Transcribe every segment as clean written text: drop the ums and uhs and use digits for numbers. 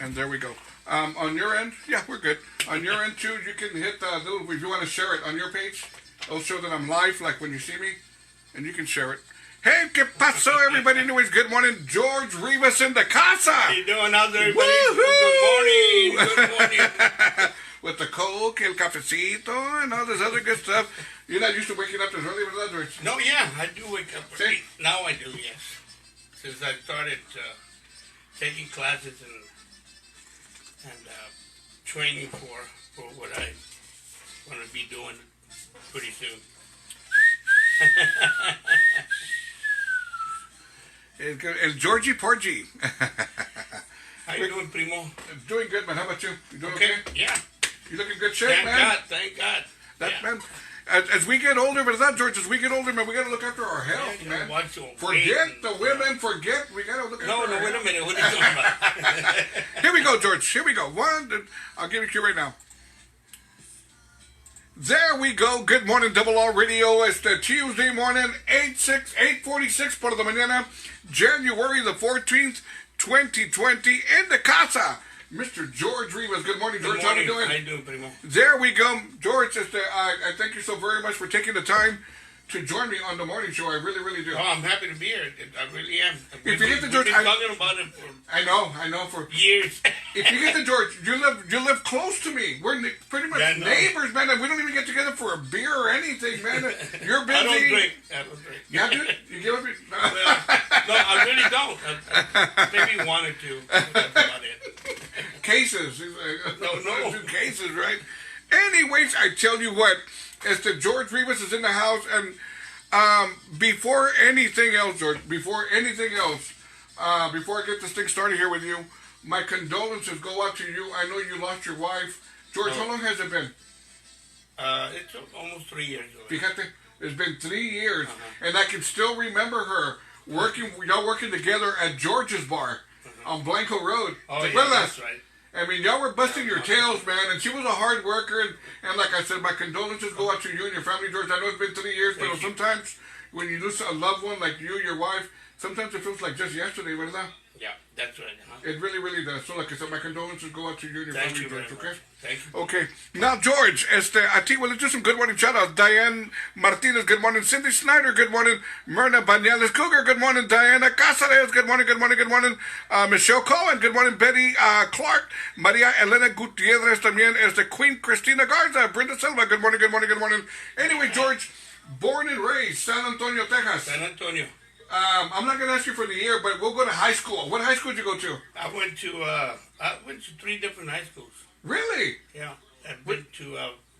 And there we go. On your end, yeah, we're good. On your end too, you can hit the little, if you want to share it on your page, it'll show that I'm live, like when you see me, and you can share it. Hey, ¿qué pasó, everybody? Anyways, good morning. George Rivas in the casa. How you doing? How's everybody? Woo-hoo! Good morning. With the coke, el cafecito, and all this other good stuff. You're not used to waking up this early with others. No, yeah, I do wake up early. Now I do, yes. Since I started taking classes and training for what I want to be doing pretty soon. And Georgie Porgy. How you doing, Primo? Doing good, man. How about you? You doing okay? Yeah. You look in good shape, man. Thank God. Man. As we get older, but it's not, George, as we get older, man, we got to look after our health, man. Forget the women, we got to look after our health. No, wait a minute. What are you talking about? Here we go, George. Here we go. I'll give it to you right now. There we go. Good morning, Double R Radio. It's the Tuesday morning, 8:46 por la mañana, January the 14th, 2020, in the casa. Mr. George Rivas. Good morning, George. How are you doing? How you doing, Primo? There we go. George, I thank you so very much for taking the time to join me on the morning show. I really, really do. Oh, I'm happy to be here. I really am. If you get the George, we've been talking about it for I know for years. If you get the George, you live close to me. We're pretty much neighbors, man. And we don't even get together for a beer or anything, man. You're busy. I don't drink. Yeah, dude. You give up? No, I really don't. Maybe one or two. That's about it. Cases. No. 2 cases, right? Anyways, I tell you what. As the George Rivas is in the house, and before anything else, George, before I get this thing started here with you, my condolences go out to you. I know you lost your wife. George, how long has it been? It's almost 3 years. Fíjate, it's been 3 years, and I can still remember her y'all working together at George's Bar on Blanco Road. Oh, yeah, that's right. I mean, y'all were busting your tails, man, and she was a hard worker, and like I said, my condolences go out to you and your family, George. I know it's been 3 years, but sometimes when you lose a loved one like you, your wife, sometimes it feels like just yesterday, ¿verdad? Yeah, that's right. It really, really does. So, like I said, my condolences go out to you and your family, George, okay? Thank you. Okay. Now, George, well, let's do some good morning shout-outs. Diane Martinez, good morning. Cindy Snyder, good morning. Myrna Bañales Cougar, good morning. Diana Casares, good morning. Michelle Cohen, good morning. Betty Clark. Maria Elena Gutierrez, también Queen Cristina Garza. Brenda Silva, good morning. Anyway, George, born and raised, San Antonio, Texas. San Antonio. I'm not going to ask you for the year, but we'll go to high school. What high school did you go to? I went to 3 different high schools. Really? Yeah. I've been to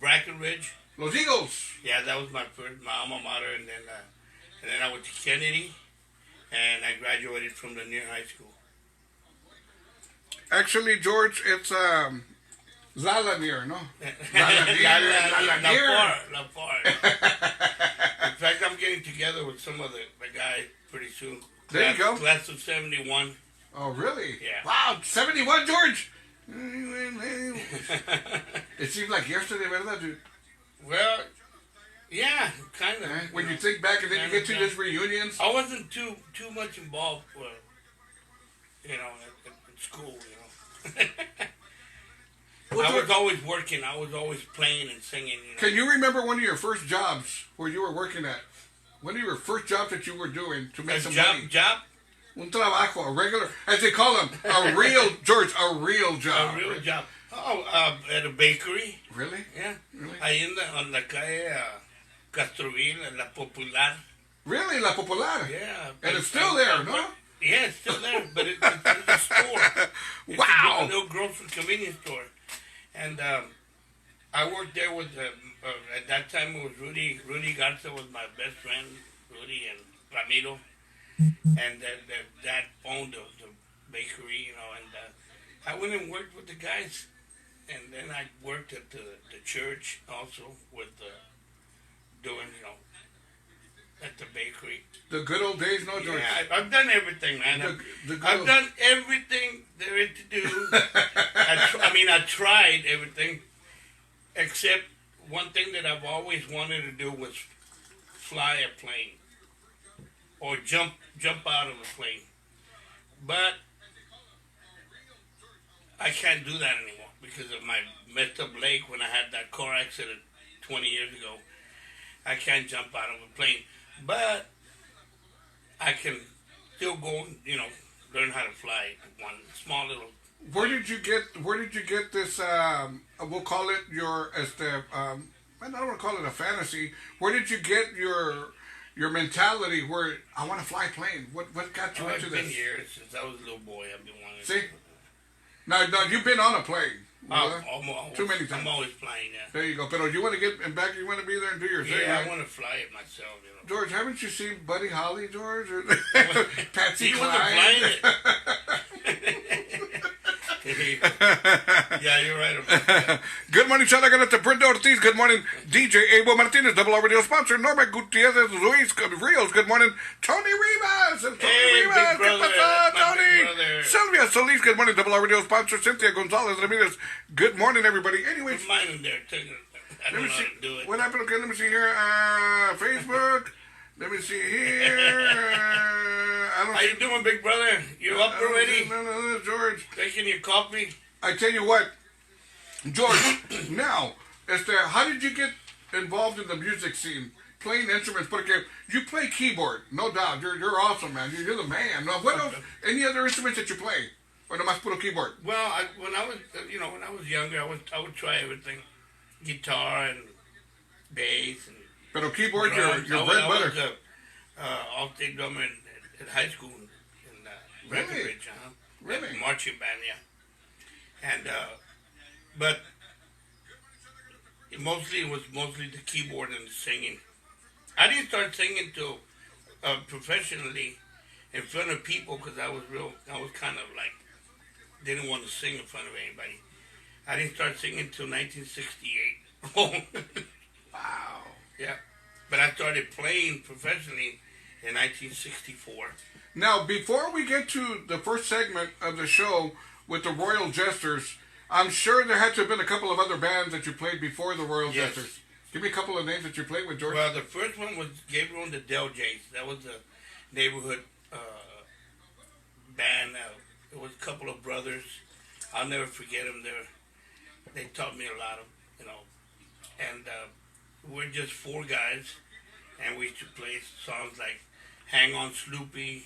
Brackenridge. Los Eagles. Yeah, that was my alma mater, and then I went to Kennedy, and I graduated from the near high school. Actually, George, it's Lalanier, no? La Par. In fact, I'm getting together with some of the guys pretty soon. There you go. Class of 71. Oh, really? Yeah. Wow, 71, George! It seemed like yesterday, ¿verdad, dude? Well, yeah, kind of. When you think back and then you get to these reunions. I wasn't too much involved, at school, I was always working. I was always playing and singing. Can you remember one of your first jobs where you were working at? One of your first jobs that you were doing to make some money? Job? Un trabajo, a regular, as they call them, a real job. A real job. Oh, at a bakery. Really? Yeah. Really? Ahí on la calle Castroville, La Popular. Really? La Popular? Yeah. And it's still there, no? Yeah, it's still there, but it's a store. Wow. It's a little grocery convenience store. And I worked there with, at that time it was Rudy. Rudy Garza was my best friend, Rudy and Ramiro. And that owned the bakery, and I went and worked with the guys. And then I worked at the church also with doing, at the bakery. The good old days, no, George? Yeah, I've done everything, man. I've done everything there is to do. I tried everything, except one thing that I've always wanted to do was fly a plane or jump out of a plane. But I can't do that anymore because of my messed up leg when I had that car accident 20 years ago. I can't jump out of a plane, but I can still go, learn how to fly one small little. Where did you get this? We'll call it your I don't want to call it a fantasy. Where did you get your mentality where I want to fly a plane? What got you into this? It's been years since I was a little boy. I've been wanting. See, now you've been on a plane. Almost, too many times. I'm always flying. Yeah. There you go. But you want to get back? You want to be there and do your thing? Yeah, right? I want to fly it myself. George, haven't you seen Buddy Holly, George? Or Patsy He Cline? wasn't flying it. Yeah, you're right about that. Good morning, Chalagana, Brenda Ortiz. Good morning, DJ Abel Martinez, Double R Radio sponsor. Norma Gutierrez Ruiz Rios. Good morning, Tony Rivas. And Tony Hey, Rivas. big brother. That's my big brother. Sylvia Solis. Good morning, Double R Radio sponsor. Cynthia Gonzalez Ramirez. Good morning, everybody. Anyways, Put mine in there. I don't know how to do it. what happened? Okay, let me see here. Facebook. Let me see here. How you doing, big brother? You up already? No, George. Taking your coffee? I tell you what, George. Now, how did you get involved in the music scene? Playing instruments, but okay, you play keyboard, no doubt. You're awesome, man. You're the man. Now, what else? Any other instruments that you play, or nomás puro keyboard? Well, when I was younger, I would try everything, guitar and bass and. But keyboard, your bread and I butter. was all-state drummer at high school in Breckenridge, Really? Marching band, yeah. And but it was mostly the keyboard and the singing. I didn't start singing till professionally in front of people because I was kind of like didn't want to sing in front of anybody. I didn't start singing till 1968. Wow. Yeah, but I started playing professionally in 1964. Now, before we get to the first segment of the show with the Royal Jesters, I'm sure there had to have been a couple of other bands that you played before the Royal Jesters. Give me a couple of names that you played with, George. Well, the first one was Gabriel and the Del Jays. That was a neighborhood band. It was a couple of brothers. I'll never forget them. They taught me a lot of, and we're just four guys, and we used to play songs like "Hang On, Sloopy."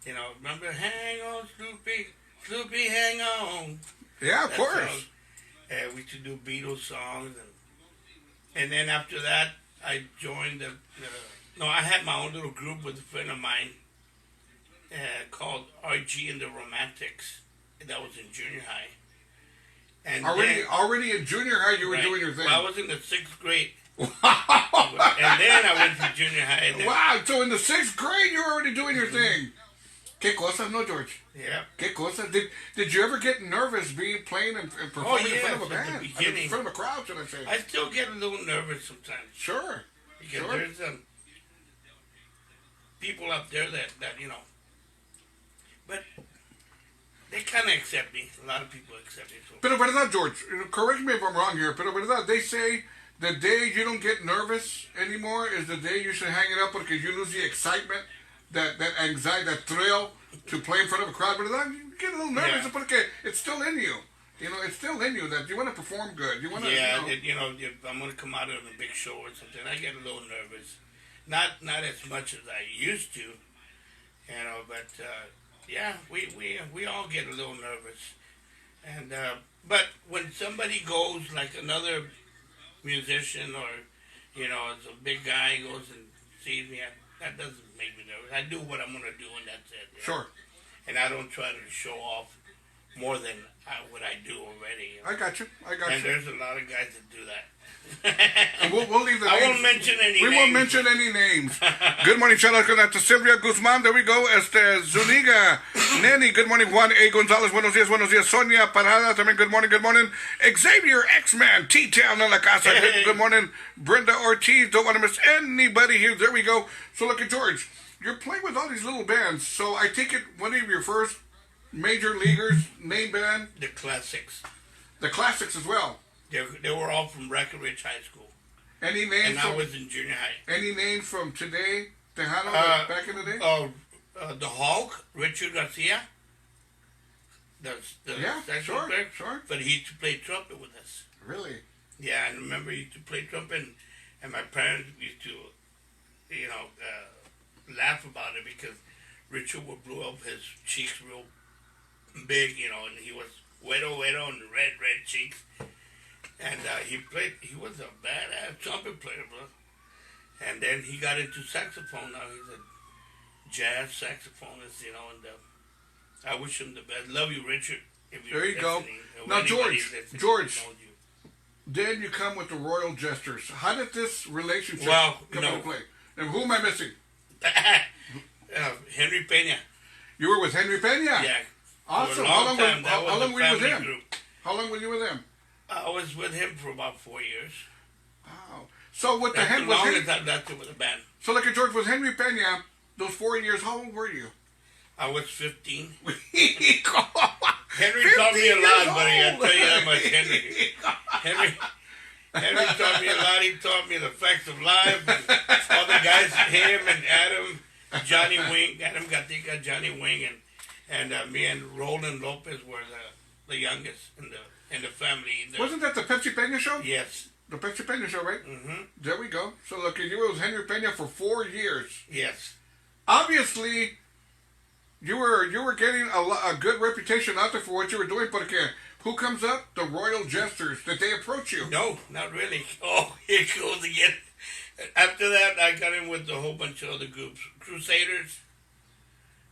Remember "Hang On, Sloopy, Sloopy, Hang On." Yeah, of course. We used to do Beatles songs, and then after that, I joined I had my own little group with a friend of mine called RG and the Romantics. That was in junior high. And already in junior high, you were doing your thing. Well, I was in the 6th grade. And then I went to junior high. Wow, so in the 6th grade, you were already doing your thing. ¿Qué cosa? No, George. Yeah. ¿Qué cosa? Did you ever get nervous playing and performing in front of a band? In front of a crowd, should I say? I still get a little nervous sometimes. Sure. Because there's people up there that but they kind of accept me. A lot of people accept me. So. Pero verdad, George, correct me if I'm wrong here, pero verdad, they say the day you don't get nervous anymore is the day you should hang it up because you lose the excitement, that anxiety, that thrill to play in front of a crowd. But you get a little nervous because it's still in you. It's still in you that you want to perform good. You want to, if I'm going to come out on a big show or something, I get a little nervous. Not as much as I used to, but we all get a little nervous. And but when somebody goes, like another musician or it's a big guy goes and sees me, that doesn't make me nervous. I do what I'm going to do, and that's it. Sure. And I don't try to show off more than what I do already. I got you. And there's a lot of guys that do that. And we'll leave the names. I won't mention any names. We won't mention any names. Good morning, shout out to Silvia Guzman. There we go. Zuniga, Neni. Good morning, Juan A. Gonzalez. Buenos días. Sonia Parada. También good morning. Xavier X-Man. T-Town en la casa. Good morning, Brenda Ortiz. Don't want to miss anybody here. There we go. So look at George. You're playing with all these little bands. So I take it one of your first major leaguers, name band? The Classics. The Classics as well. They were all from Breckenridge High School. Any names? And I was in junior high. Any names from today, Tejano, back in the day? The Hulk, Richard Garcia. the Yeah, saxophone sure, player, sure. but he used to play trumpet with us. Really? Yeah, I remember he used to play trumpet, and my parents used to, laugh about it because Richard would blow up his cheeks real big, and he was wedo and red cheeks, and he was a badass trumpet player, bro. And then he got into saxophone. Now he's a jazz saxophonist, and I wish him the best. Love you, Richard. If you're There you go. listening, or Now, anybody's listening, George. knows you. Then you come with the Royal Jesters. How did this relationship come into play? And who am I missing? Henry Pena. You were with Henry Pena? Yeah. Awesome. How long were you with him? How long were you with him? I was with him for about 4 years. Wow. So with the That's the longest I've done with a band. So like George, with Henry Pena, those 4 years, how old were you? I was 15. Henry Henry taught me a lot, buddy. I tell you that much, Henry taught me a lot. He taught me the facts of life. And all the guys, him and Adam, Johnny Wing, Adam Gatica, Johnny Wing, and me and Roland Lopez were the youngest in the family. Wasn't that the Pepsi Pena show? Yes. The Pepsi Pena show, right? Mm-hmm. There we go. So look, you were with Henry Pena for 4 years. Yes. Obviously, you were getting a good reputation out there for what you were doing, but again, who comes up? The Royal Jesters. Did they approach you? No, not really. Oh, here it goes again. After that, I got in with a whole bunch of other groups. Crusaders.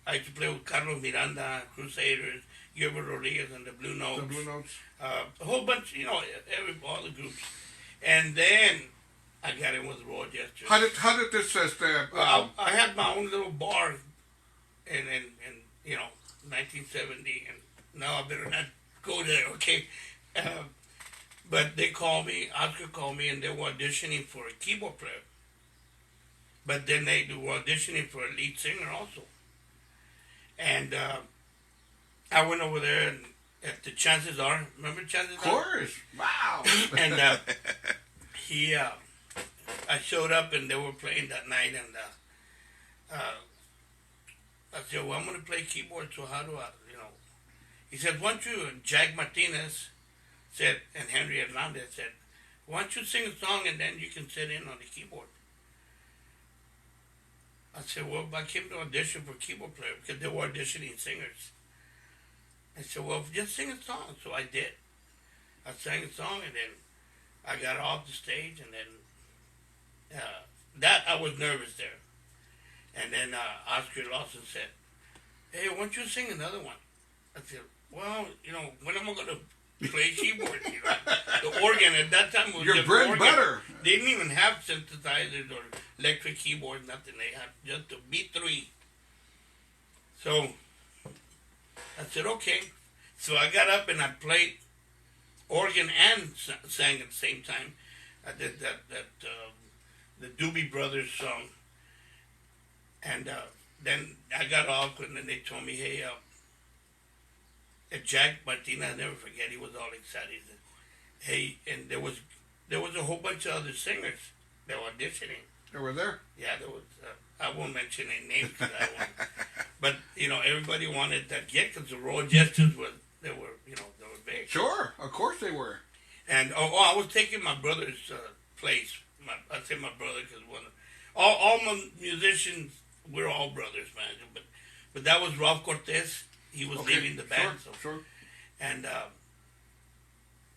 I used to play with Carlos Miranda, Crusaders, Gilbert Rodriguez, and the Blue Notes. The Blue Notes. A whole bunch, all the groups. And then I got in with the Royal Jesters. How did this I had my own little bar in 1970, and now I better not go there, okay? But they called me, Oscar called me, and they were auditioning for a keyboard player. But then they were auditioning for a lead singer also. And I went over there, and at the Chances Are, remember Chances Are? Of course. Wow. And I showed up, and they were playing that night, and I said, well, I'm going to play keyboard, so how do I, He said, why don't you, Jack Martinez said, and Henry Hernandez said, why don't you sing a song, and then you can sit in on the keyboard. I said, well, I came to audition for keyboard player, because they were auditioning singers. I said, well, just sing a song. So I did. I sang a song, and then I got off the stage, and then that I was nervous there. And then Oscar Lawson said, hey, why don't you sing another one? I said, well, when am I going to play keyboard? The organ at that time was your just bread and organ. butter. They didn't even have synthesizers or electric keyboards, nothing. They had just a B3. So I said, okay. So I got up and I played organ and sang at the same time. I did that the Doobie Brothers song. And then I got off, and then they told me, hey, Jack Martinez, I'll never forget, he was all excited. He said, hey, and there was a whole bunch of other singers that were auditioning. They were there? Yeah, there was. I won't mention any names, but everybody wanted that gig because the Royal Jesters they were big. Sure, of course they were. And I was taking my brother's place. I say my brother because all my musicians, we're all brothers, man. But that was Ralph Cortez. He was leaving the band. Sure. And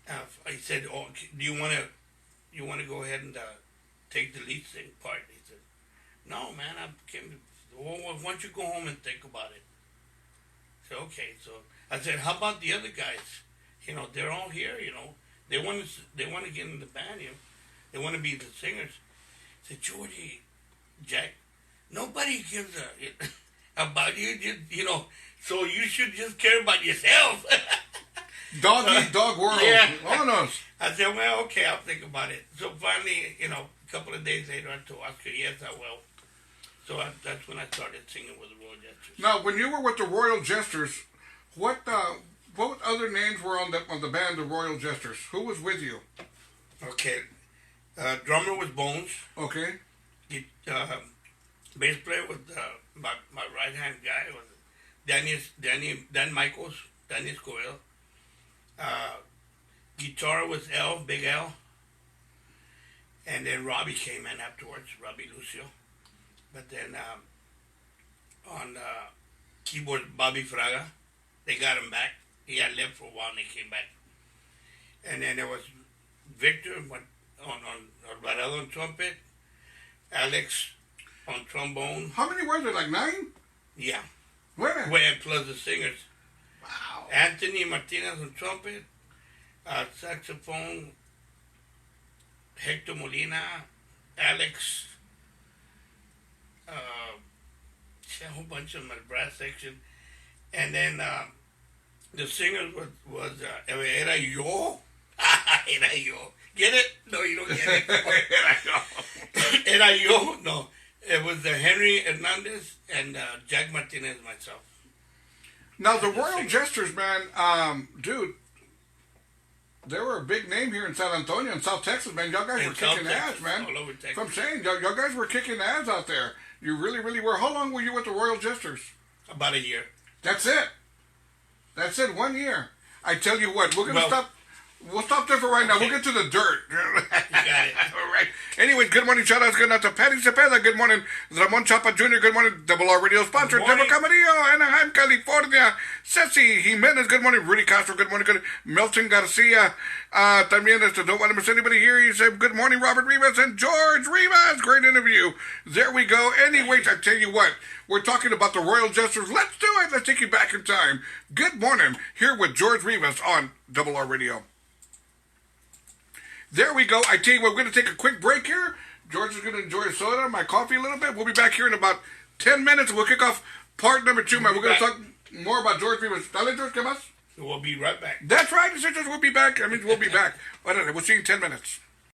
I said, "Oh, do you want to go ahead and take the lead sing part?" He said, "No, man. I came. Why don't you go home and think about it?" I said, "Okay." So I said, "How about the other guys? They're all here. They want to get in the band. They want to be the singers." I said, "Georgie, Jack, nobody gives a about you. So you should just care about yourself." Dog eat dog world. Yeah. On us. I said, well, okay, I'll think about it. So finally, a couple of days later, I told Oscar, yes, I will. So that's when I started singing with the Royal Jesters. Now, when you were with the Royal Jesters, what other names were on the band, the Royal Jesters? Who was with you? Okay. Drummer was Bones. Okay. Bass player was my right-hand guy was Dan Michaels. Danny Escobedo. Guitar was L, Big L. And then Robbie came in afterwards, Robbie Lucio. But then on keyboard, Bobby Fraga. They got him back. He had left for a while and he came back. And then there was Victor on Alvarado on trumpet, Alex on trombone. How many were there? Like 9? Yeah. Where? Plus the singers. Wow. Anthony Martinez on trumpet, saxophone, Hector Molina, Alex, a whole bunch of them at brass section. And then the singer was Era Yo. Era Yo. Get it? No, you don't get it. Era Yo. No. It was Henry Hernandez and Jack Martinez, myself. Now, the Royal Jesters, man, dude, they were a big name here in San Antonio and South Texas, man. Y'all guys were kicking ass, man. All over Texas. So I'm saying, y'all guys were kicking ass out there. You really, really were. How long were you with the Royal Jesters? About a year. That's it. That's it, 1 year. I tell you what, we're going to stop. We'll stop there for right now. We'll get to the dirt. You got it. All right. Anyways, good morning. Shout outs. Good night to Patty Cepeda. Good morning. Ramon Chapa Jr. Good morning. Double R Radio sponsor. Deborah Camarillo, Anaheim, California. Ceci Jimenez. Good morning. Rudy Castro. Good morning. Good. Milton Garcia. También don't want to miss anybody here. He said, good morning, Robert Rivas and George Rivas. Great interview. There we go. Anyways, I tell you what. We're talking about the Royal Jesters. Let's do it. Let's take you back in time. Good morning. Here with George Rivas on Double R Radio. There we go. I tell you what, we're going to take a quick break here. George is going to enjoy a soda, my coffee a little bit. We'll be back here in about 10 minutes. We'll kick off part number 2, man. We're going to talk more about George Rivas. Dale, George, ¿qué más? We'll be right back. That's right, sisters. We'll be back. I mean, we'll be back. We'll see you in 10 minutes.